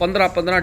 15-15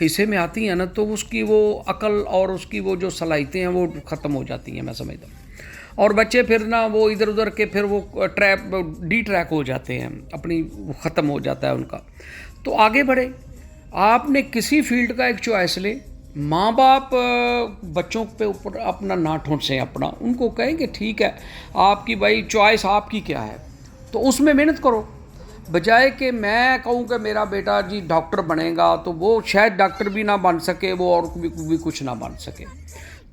حصے میں آتی ہیں نا تو اس کی وہ عقل اور اس کی وہ جو صلاحیتیں ہیں وہ ختم ہو جاتی ہیں، میں سمجھتا ہوں. اور بچے پھر نا وہ ادھر ادھر کے پھر وہ ڈی ٹریک ہو جاتے ہیں، اپنی ختم ہو جاتا ہے ان کا. تو آگے بڑھے، آپ نے کسی فیلڈ کا ایک چوائس لے. ماں باپ بچوں پہ اوپر اپنا نہ ٹھونسیں، اپنا ان کو کہیں کہ ٹھیک ہے آپ کی بھائی چوائس آپ کی کیا ہے تو اس میں محنت کرو، بجائے کہ میں کہوں کہ میرا بیٹا جی ڈاکٹر بنے گا تو وہ شاید ڈاکٹر بھی نہ بن سکے، وہ اور بھی کچھ نہ بن سکے.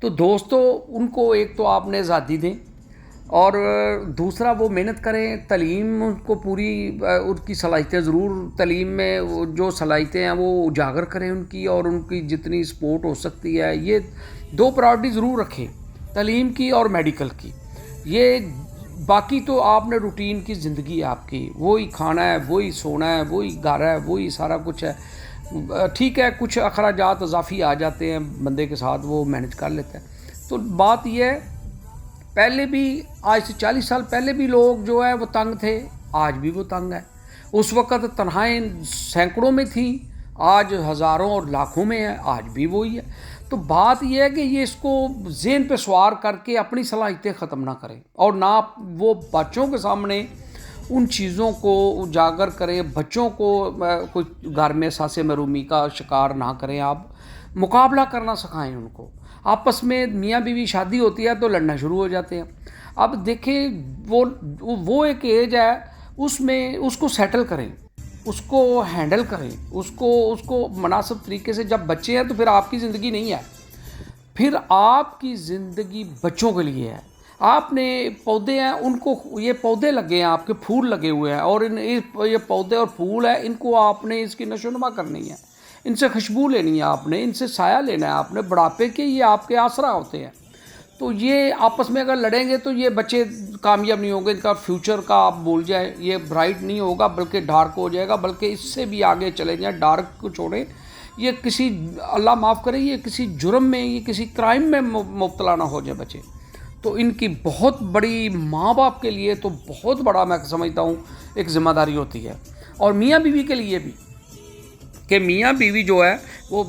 تو دوستو ان کو ایک تو آپ نے آزادی دیں، اور دوسرا وہ محنت کریں، تعلیم ان کو پوری ان کی صلاحیتیں ضرور تعلیم میں جو صلاحیتیں ہیں وہ اجاگر کریں ان کی، اور ان کی جتنی سپورٹ ہو سکتی ہے. یہ دو پرائورٹی ضرور رکھیں، تعلیم کی اور میڈیکل کی. یہ باقی تو آپ نے روٹین کی زندگی ہے آپ کی، وہی کھانا ہے، وہی سونا ہے، وہی گھر ہے، وہی سارا کچھ ہے. ٹھیک ہے کچھ اخراجات اضافی آ جاتے ہیں بندے کے ساتھ، وہ مینج کر لیتا ہے. تو بات یہ ہے پہلے بھی آج سے 40 سال پہلے بھی لوگ جو ہے وہ تنگ تھے، آج بھی وہ تنگ ہے. اس وقت تنہائیں سینکڑوں میں تھیں، آج ہزاروں اور لاکھوں میں ہے، آج بھی وہی ہے. تو بات یہ ہے کہ یہ اس کو ذہن پہ سوار کر کے اپنی صلاحیتیں ختم نہ کریں، اور نہ وہ بچوں کے سامنے ان چیزوں کو اجاگر کریں، بچوں کو کوئی گھر میں احساس محرومی کا شکار نہ کریں. آپ مقابلہ کرنا سکھائیں ان کو. آپس میں میاں بیوی شادی ہوتی ہے تو لڑنا شروع ہو جاتے ہیں. اب دیکھیں وہ ایک ایج ہے، اس میں اس کو سیٹل کریں، اس کو ہینڈل کریں، اس کو مناسب طریقے سے. جب بچے ہیں تو پھر آپ کی زندگی نہیں ہے، پھر آپ کی زندگی بچوں کے لیے ہے. آپ نے پودے ہیں ان کو، یہ پودے لگے ہیں آپ کے، پھول لگے ہوئے ہیں، اور یہ پودے اور پھول ہیں، ان کو آپ نے اس کی نشو و نما کرنی ہے، ان سے خوشبو لینی ہے آپ نے، ان سے سایہ لینا ہے آپ نے. بڑھاپے کے یہ آپ کے آسرا ہوتے ہیں. تو یہ آپس میں اگر لڑیں گے تو یہ بچے کامیاب نہیں ہوں گے، ان کا فیوچر کا آپ بول جائیں یہ برائٹ نہیں ہوگا بلکہ ڈارک ہو جائے گا. بلکہ اس سے بھی آگے چلے جائیں، ڈارک کو چھوڑیں. یہ کسی اللہ معاف کرے یہ کسی جرم میں، یہ کسی کرائم میں مبتلا نہ ہو جائے بچے. تو ان کی بہت بڑی ماں باپ کے لیے تو بہت بڑا میں سمجھتا ہوں ایک ذمہ داری ہوتی ہے، اور میاں بیوی کے لیے بھی، کہ میاں بیوی جو ہے وہ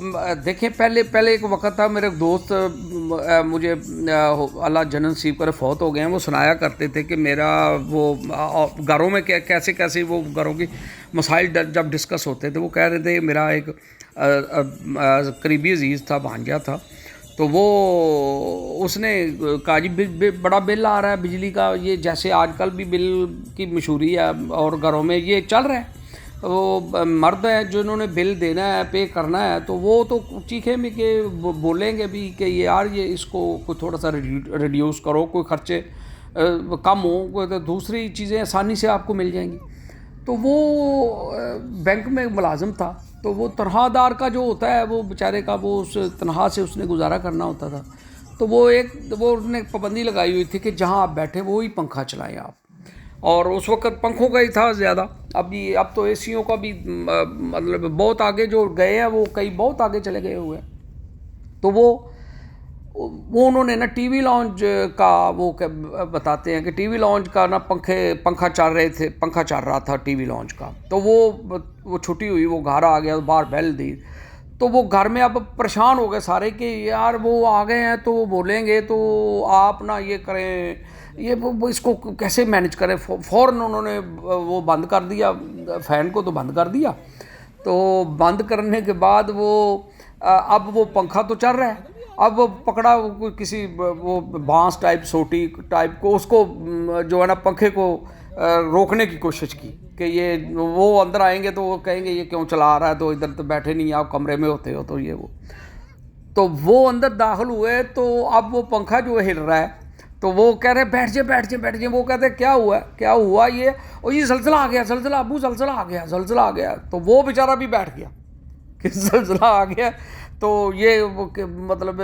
دیکھیں پہلے ایک وقت تھا، میرے دوست مجھے اللہ جنت نصیب کرے فوت ہو گئے ہیں، وہ سنایا کرتے تھے کہ میرا وہ گھروں میں کیسے وہ گھروں کی مسائل جب ڈسکس ہوتے تھے، وہ کہہ رہے تھے میرا ایک قریبی عزیز تھا، بھانجا تھا، تو وہ اس نے کہا جی بڑا بل آ رہا ہے بجلی کا، یہ جیسے آج کل بھی بل کی مشہوری ہے اور گھروں میں یہ چل رہا ہے. وہ مرد ہیں جنہوں نے بل دینا ہے، پے کرنا ہے، تو وہ تو چیخیں میں کہ بولیں گے بھی کہ یار یہ اس کو کوئی تھوڑا سا ریڈیوس کرو، کوئی خرچے کم ہوں، کوئی تو دوسری چیزیں آسانی سے آپ کو مل جائیں گی. تو وہ بینک میں ملازم تھا، تو وہ تنخواہ دار کا جو ہوتا ہے وہ بیچارے کا وہ اس تنخواہ سے اس نے گزارا کرنا ہوتا تھا. تو وہ اس نے پابندی لگائی ہوئی تھی کہ جہاں آپ بیٹھے وہی پنکھا چلائیں آپ، اور اس وقت پنکھوں کا ہی تھا زیادہ. اب تو اے سیوں کا بھی مطلب بہت آگے جو گئے ہیں، وہ کئی بہت آگے چلے گئے ہوئے ہیں. تو وہ انہوں نے نا ٹی وی لانچ کا وہ بتاتے ہیں کہ ٹی وی لانچ کا نا پنکھا چل رہا تھا ٹی وی لانچ کا. تو وہ چھٹی ہوئی، وہ گھر آ گیا، باہر بیل دی. تو وہ گھر میں اب پریشان ہو گئے سارے کہ یار وہ آ گئے ہیں تو وہ بولیں گے تو آپ نا یہ کریں، یہ وہ اس کو کیسے مینج کریں. فوراً انہوں نے وہ بند کر دیا، فین کو تو بند کر دیا. تو بند کرنے کے بعد اب وہ پنکھا تو چل رہا ہے، اب وہ پکڑا کسی وہ بانس ٹائپ سوٹی ٹائپ کو، اس کو جو ہے نا پنکھے کو روکنے کی کوشش کی کہ یہ وہ اندر آئیں گے تو وہ کہیں گے یہ کیوں چلا رہا ہے، تو ادھر تو بیٹھے نہیں آپ کمرے میں ہوتے ہو. تو وہ اندر داخل ہوئے، تو اب وہ پنکھا جو ہل رہا ہے تو وہ کہہ رہے بیٹھ جائیں. وہ کہتے ہیں کیا ہوا یہ، اور یہ زلزلہ آ گیا، ابو زلزلہ آ گیا. تو وہ بیچارہ بھی بیٹھ گیا کہ زلزلہ آ گیا. تو یہ مطلب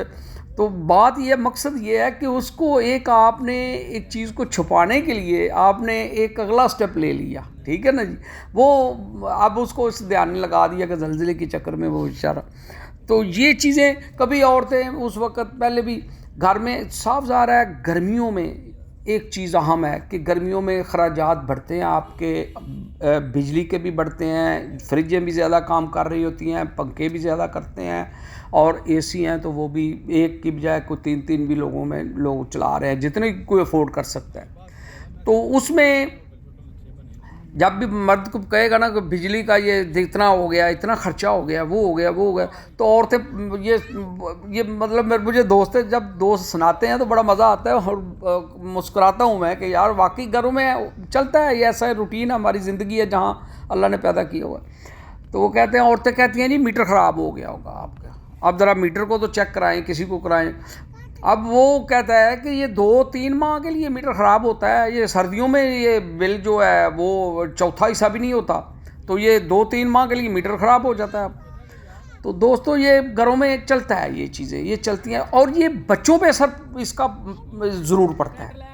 تو بات یہ مقصد یہ ہے کہ اس کو آپ نے ایک چیز کو چھپانے کے لیے آپ نے ایک اگلا سٹیپ لے لیا، ٹھیک ہے نا جی. وہ اب اس کو اس دھیان لگا دیا کہ زلزلے کے چکر میں وہ اشارہ. تو یہ چیزیں کبھی عورتیں اس وقت پہلے بھی گھر میں صاف ظاہر ہے گرمیوں میں ایک چیز اہم ہے کہ گرمیوں میں اخراجات بڑھتے ہیں آپ کے، بجلی کے بھی بڑھتے ہیں، فریجیں بھی زیادہ کام کر رہی ہوتی ہیں، پنکھے بھی زیادہ کرتے ہیں، اور اے سی ہیں تو وہ بھی ایک کی بجائے کوئی تین تین بھی لوگوں میں لوگ چلا رہے ہیں، جتنے کوئی افورڈ کر سکتا ہے۔ تو اس میں جب بھی مرد کو کہے گا نا کہ بجلی کا یہ اتنا ہو گیا، اتنا خرچہ ہو گیا، وہ ہو گیا، وہ ہو گیا، تو عورتیں یہ مطلب مجھے دوست جب دوست سناتے ہیں تو بڑا مزہ آتا ہے، اور مسکراتا ہوں میں کہ یار واقعی گھروں میں چلتا ہے یہ، ایسا روٹین ہماری زندگی ہے جہاں اللہ نے پیدا کیا ہوا ہے۔ تو وہ کہتے ہیں، عورتیں کہتی ہیں جی میٹر خراب ہو گیا ہوگا آپ کا، اب ذرا میٹر کو تو چیک کرائیں، کسی کو کرائیں۔ اب وہ کہتا ہے کہ یہ 2-3 ماہ کے لیے میٹر خراب ہوتا ہے، یہ سردیوں میں یہ بل جو ہے وہ چوتھا حصہ بھی نہیں ہوتا، تو یہ 2-3 ماہ کے لیے میٹر خراب ہو جاتا ہے۔ تو دوستو یہ گھروں میں چلتا ہے، یہ چیزیں یہ چلتی ہیں، اور یہ بچوں پہ اثر اس کا ضرور پڑتا ہے۔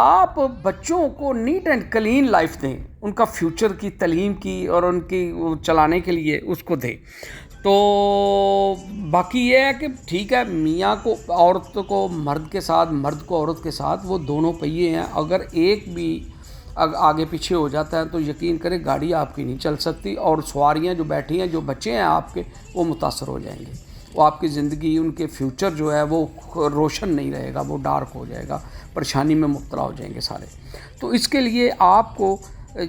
آپ بچوں کو نیٹ اینڈ کلین لائف دیں، ان کا فیوچر کی تعلیم کی اور ان کی چلانے کے لیے اس کو دیں۔ تو باقی یہ ہے کہ ٹھیک ہے، میاں کو عورت کو مرد کے ساتھ، مرد کو عورت کے ساتھ، وہ دونوں پہیے ہیں، اگر ایک بھی آگے پیچھے ہو جاتا ہے تو یقین کریں گاڑی آپ کی نہیں چل سکتی، اور سواریاں جو بیٹھی ہیں، جو بچے ہیں آپ کے، وہ متاثر ہو جائیں گے، وہ آپ کی زندگی، ان کے فیوچر جو ہے وہ روشن نہیں رہے گا، وہ ڈارک ہو جائے گا، پریشانی میں مبتلا ہو جائیں گے سارے۔ تو اس کے لیے آپ کو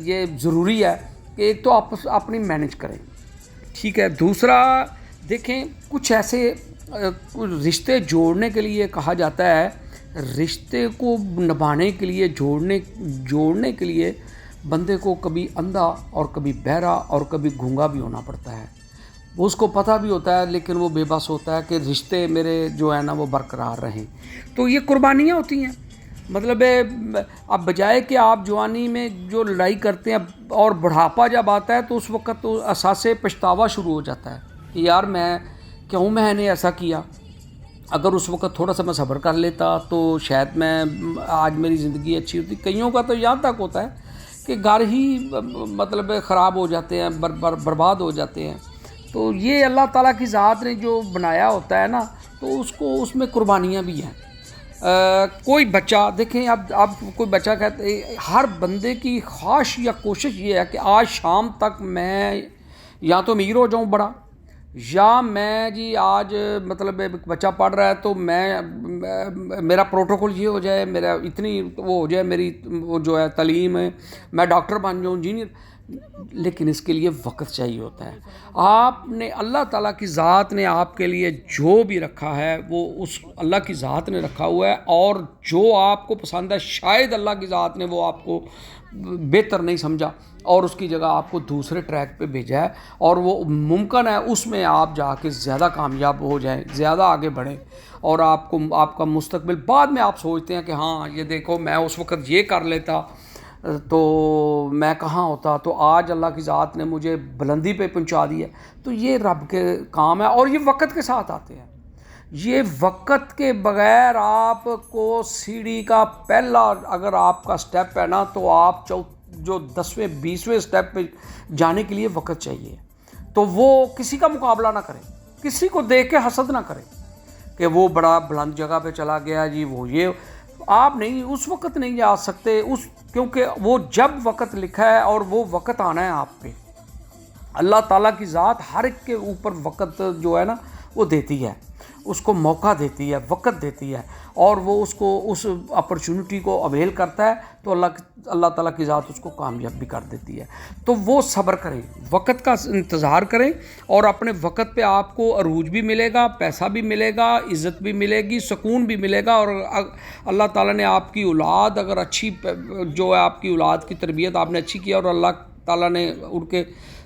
یہ ضروری ہے کہ ایک تو آپ اپنی مینیج کریں، ٹھیک ہے۔ دوسرا دیکھیں، کچھ ایسے رشتے جوڑنے کے لیے کہا جاتا ہے، رشتے کو نبھانے کے لیے، جوڑنے کے لیے بندے کو کبھی اندھا اور کبھی بہرا اور کبھی گونگا بھی ہونا پڑتا ہے۔ وہ اس کو پتہ بھی ہوتا ہے لیکن وہ بے بس ہوتا ہے کہ رشتے میرے جو ہے نا وہ برقرار رہیں۔ تو یہ قربانیاں ہوتی ہیں، مطلب اب بجائے کہ آپ جوانی میں جو لڑائی کرتے ہیں اور بڑھاپا جب آتا ہے تو اس وقت تو احساس پچھتاوا شروع ہو جاتا ہے کہ یار میں نے ایسا کیا، اگر اس وقت تھوڑا سا میں صبر کر لیتا تو شاید میں آج میری زندگی اچھی ہوتی۔ کئیوں کا تو یہاں تک ہوتا ہے کہ گھر ہی مطلب خراب ہو جاتے ہیں، برباد ہو جاتے ہیں۔ تو یہ اللہ تعالیٰ کی ذات نے جو بنایا ہوتا ہے نا، تو اس میں قربانیاں بھی ہیں۔ کوئی بچہ دیکھیں، اب کوئی بچہ کہتے، ہر بندے کی خواہش یا کوشش یہ ہے کہ آج شام تک میں یا تو امیر ہو جاؤں بڑا، یا میں جی آج مطلب بچہ پڑھ رہا ہے تو میرا پروٹوکول یہ ہو جائے، میرا اتنی وہ ہو جائے، میری وہ جو ہے تعلیم ہے، میں ڈاکٹر بن جاؤں، انجینئر۔ لیکن اس کے لیے وقت چاہیے ہوتا ہے۔ آپ نے، اللہ تعالیٰ کی ذات نے آپ کے لیے جو بھی رکھا ہے وہ اس اللہ کی ذات نے رکھا ہوا ہے، اور جو آپ کو پسند ہے شاید اللہ کی ذات نے وہ آپ کو بہتر نہیں سمجھا اور اس کی جگہ آپ کو دوسرے ٹریک پہ بھیجا ہے، اور وہ ممکن ہے اس میں آپ جا کے زیادہ کامیاب ہو جائیں، زیادہ آگے بڑھیں، اور آپ کا مستقبل بعد میں آپ سوچتے ہیں کہ ہاں یہ دیکھو میں اس وقت یہ کر لیتا تو میں کہاں ہوتا، تو آج اللہ کی ذات نے مجھے بلندی پہ پہنچا دیا۔ تو یہ رب کے کام ہے، اور یہ وقت کے ساتھ آتے ہیں۔ یہ وقت کے بغیر آپ کو سیڑھی کا پہلا اگر آپ کا سٹیپ ہے نا، تو آپ جو 10ویں 20ویں سٹیپ پہ جانے کے لیے وقت چاہیے۔ تو وہ کسی کا مقابلہ نہ کریں، کسی کو دیکھ کے حسد نہ کریں کہ وہ بڑا بلند جگہ پہ چلا گیا جی، وہ یہ آپ نہیں، اس وقت نہیں جا سکتے، کیونکہ وہ جب وقت لکھا ہے اور وہ وقت آنا ہے آپ پہ۔ اللہ تعالیٰ کی ذات ہر ایک کے اوپر وقت جو ہے نا وہ دیتی ہے، اس کو موقع دیتی ہے، وقت دیتی ہے، اور وہ اس کو اس اپرچونٹی کو اویل کرتا ہے تو اللہ تعالیٰ کی ذات اس کو کامیاب بھی کر دیتی ہے۔ تو وہ صبر کریں، وقت کا انتظار کریں، اور اپنے وقت پہ آپ کو عروج بھی ملے گا، پیسہ بھی ملے گا، عزت بھی ملے گی، سکون بھی ملے گا، اور اللہ تعالیٰ نے آپ کی اولاد اگر اچھی جو ہے آپ کی اولاد کی تربیت آپ نے اچھی کیا، اور اللہ تعالیٰ نے ان کے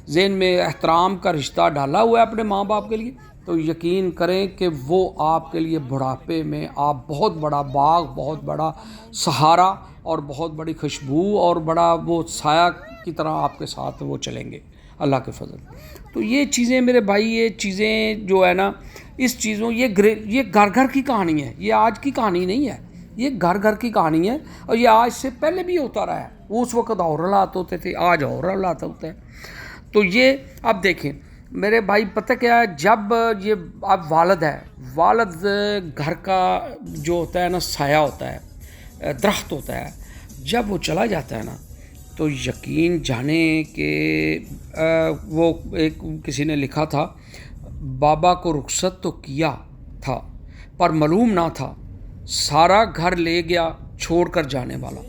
ذہن میں احترام کا رشتہ ڈالا ہوا ہے اپنے ماں باپ کے لیے، تو یقین کریں کہ وہ آپ کے لیے بڑھاپے میں آپ بہت بڑا باغ، بہت بڑا سہارا، اور بہت بڑی خوشبو اور بڑا وہ سایہ کی طرح آپ کے ساتھ وہ چلیں گے اللہ کے فضل۔ تو یہ چیزیں میرے بھائی، یہ چیزیں جو ہے نا، اس چیزوں یہ گھر گھر کی کہانی ہے، یہ آج کی کہانی نہیں ہے، یہ گھر گھر کی کہانی ہے، اور یہ آج سے پہلے بھی ہوتا رہا ہے۔ اس وقت اور حالات ہوتے تھے، آج اور حالات ہوتے ہیں۔ تو یہ اب دیکھیں میرے بھائی، پتہ کیا ہے، جب یہ اب والد ہے، والد گھر کا جو ہوتا ہے نا سایہ ہوتا ہے، درخت ہوتا ہے، جب وہ چلا جاتا ہے نا تو یقین جانے کہ وہ ایک کسی نے لکھا تھا، بابا کو رخصت تو کیا تھا پر معلوم نہ تھا سارا گھر لے گیا چھوڑ کر جانے والا۔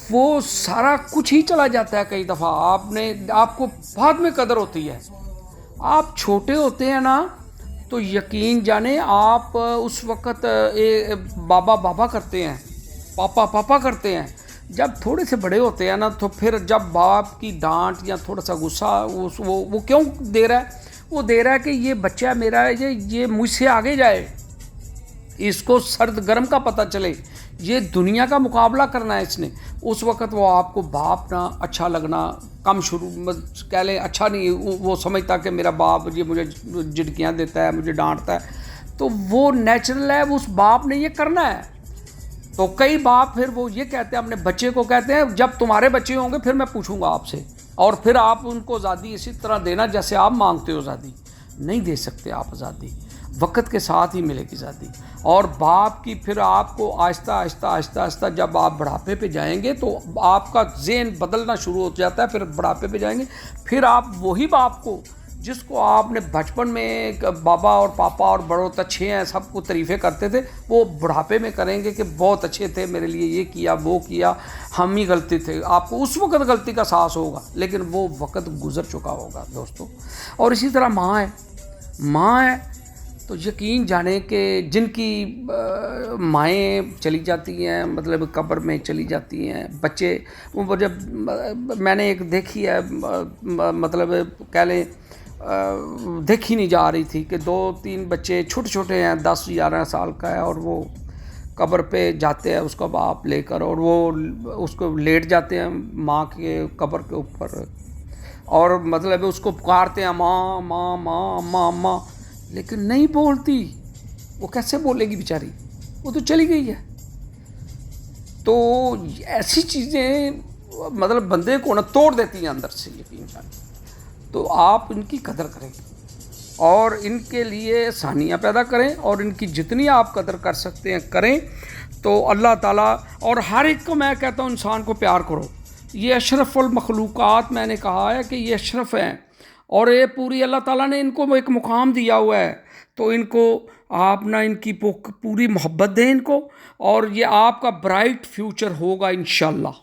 وہ سارا کچھ ہی چلا جاتا ہے کئی دفعہ، آپ کو بعد میں قدر ہوتی ہے۔ آپ چھوٹے ہوتے ہیں نا تو یقین جانے آپ اس وقت بابا بابا کرتے ہیں، پاپا پاپا کرتے ہیں۔ جب تھوڑے سے بڑے ہوتے ہیں نا تو پھر جب باپ کی ڈانٹ یا تھوڑا سا غصہ وہ کیوں دے رہا ہے؟ وہ دے رہا ہے کہ یہ بچہ میرا ہے، یہ مجھ سے آگے جائے، اس کو سرد گرم کا پتہ چلے، یہ دنیا کا مقابلہ کرنا ہے اس نے۔ اس وقت وہ آپ کو باپ نہ اچھا لگنا کم شروع کہہ لیں، اچھا نہیں، وہ سمجھتا کہ میرا باپ یہ مجھے جھٹکیاں دیتا ہے، مجھے ڈانٹتا ہے، تو وہ نیچرل ہے، اس باپ نے یہ کرنا ہے۔ تو کئی باپ پھر وہ یہ کہتے ہیں اپنے بچے کو، کہتے ہیں جب تمہارے بچے ہوں گے پھر میں پوچھوں گا آپ سے، اور پھر آپ ان کو آزادی اسی طرح دینا جیسے آپ مانگتے ہو آزادی۔ نہیں دے سکتے آپ آزادی، وقت کے ساتھ ہی ملے گی آزادی۔ اور باپ کی پھر آپ کو آہستہ آہستہ آہستہ آہستہ جب آپ بڑھاپے پہ جائیں گے تو آپ کا ذہن بدلنا شروع ہو جاتا ہے، پھر بڑھاپے پہ جائیں گے، پھر آپ وہی باپ کو جس کو آپ نے بچپن میں بابا اور پاپا اور بڑوں اچھے ہیں سب کو تعریفیں کرتے تھے، وہ بڑھاپے میں کریں گے کہ بہت اچھے تھے، میرے لیے یہ کیا وہ کیا، ہم ہی غلطی تھے۔ آپ کو اس وقت غلطی کا احساس ہوگا لیکن وہ وقت گزر چکا ہوگا دوستو۔ اور اسی طرح ماں ہے تو یقین جانے کہ جن کی مائیں چلی جاتی ہیں، مطلب قبر میں چلی جاتی ہیں، بچے وہ جب میں نے ایک دیکھی ہے، مطلب کہہ لیں دیکھی نہیں جا رہی تھی کہ 2-3 بچے چھوٹے چھوٹے ہیں، 10-11 سال کا ہے، اور وہ قبر پہ جاتے ہیں اس کا باپ لے کر، اور وہ اس کو لیٹ جاتے ہیں ماں کے قبر کے اوپر، اور مطلب اس کو پکارتے ہیں ماں ماں ماں اماں اماں، لیکن نہیں بولتی۔ وہ کیسے بولے گی بیچاری، وہ تو چلی گئی ہے۔ تو ایسی چیزیں مطلب بندے کو نہ توڑ دیتی ہیں اندر سے، یقین جانیں۔ تو آپ ان کی قدر کریں اور ان کے لیے ثانیہ پیدا کریں، اور ان کی جتنی آپ قدر کر سکتے ہیں کریں، تو اللہ تعالیٰ، اور ہر ایک کو میں کہتا ہوں انسان کو پیار کرو۔ یہ اشرف المخلوقات میں نے کہا ہے کہ یہ اشرف ہیں، اور یہ پوری اللہ تعالیٰ نے ان کو ایک مقام دیا ہوا ہے، تو ان کو آپ نہ ان کی پوری محبت دیں ان کو، اور یہ آپ کا برائٹ فیوچر ہوگا انشاءاللہ۔